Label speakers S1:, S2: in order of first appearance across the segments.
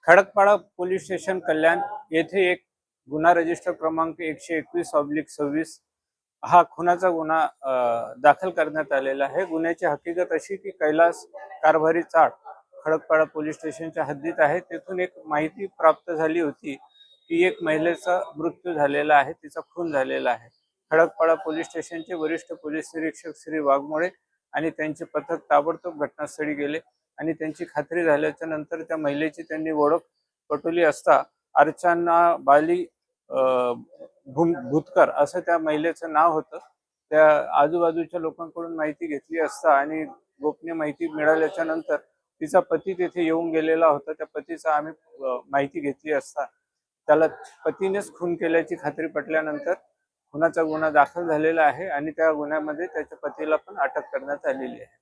S1: Khadakpada police station कल्याण येथे एक गुन्हा रजिस्टर क्रमांक 121/26 हा खुनाचा गुन्हा दाखल करण्यात आलेला आहे। गुन्ह्याची हकीकत अशी की कैलास कारभारी चाळ खडकपाडा पोलीस स्टेशनच्या हद्दीत आहे। तेथून एक माहिती प्राप्त झाली होती की एक महिलेचा मृत्यू झालेला आहे, तिचा खून झालेला आहे। खडकपाडा पोलीस स्टेशनचे वरिष्ठ पोलीस निरीक्षक श्री वाघमोडे आणि त्यांचे पथक ताबडतोब घटनास्थळी गेले आणि त्यांची खात्री झाल्याच्या नंतर त्या महिलेची त्यांनी ओळख पटवली असता अर्चना बाली भूतकर असं त्या महिलेचं नाव होतं। त्या आजूबाजूच्या लोकांकडून माहिती घेतली असता आणि गोपनीय माहिती मिळाल्याच्या नंतर तिचा पती तेथे येऊन गेलेला होता। त्या पतीचा आम्ही माहिती घेतली असता त्याला पतीनेच खून केल्याची खात्री पटल्यानंतर खुनाचा गुन्हा दाखल झालेला आहे आणि त्या गुन्ह्यामध्ये त्याच्या पतीला पण अटक करण्यात आलेली आहे।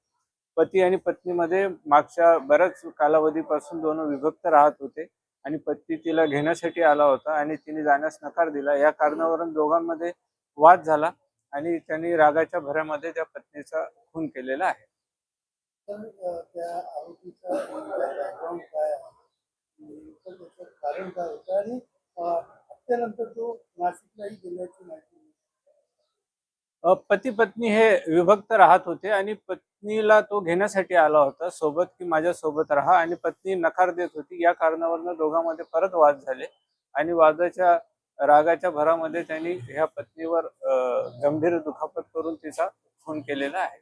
S1: पती आणि पत्नीमध्ये मागच्या बऱ्याच कालावधीपासून दोन विभक्त राहत होते आणि पती तिला घेण्यासाठी आला होता आणि तिने जाण्यास नकार दिला। या कारणावरून दोघांमध्ये वाद झाला आणि त्यांनी रागाच्या भरामध्ये त्या पत्नीचा खून केलेला आहे।
S2: त्या आरोपीचा बॅकग्राऊंड काय आहे, त्याचं कारण काय होतं आणि हत्येनंतर तो नाशिकलाही गेल्याची माहिती।
S1: पती पत्नी हे विभक्त राहत होते आणि पत्नीला तो घेण्यासाठी आला होता सोबत की माझ्या सोबत राहा, आणि पत्नी नकार देत होती। या कारणावरून दोघांमध्ये परत वाद झाले आणि वादाच्या रागाच्या भरामध्ये त्यांनी ह्या पत्नीवर गंभीर दुखापत करून तिचा खून केलेला आहे।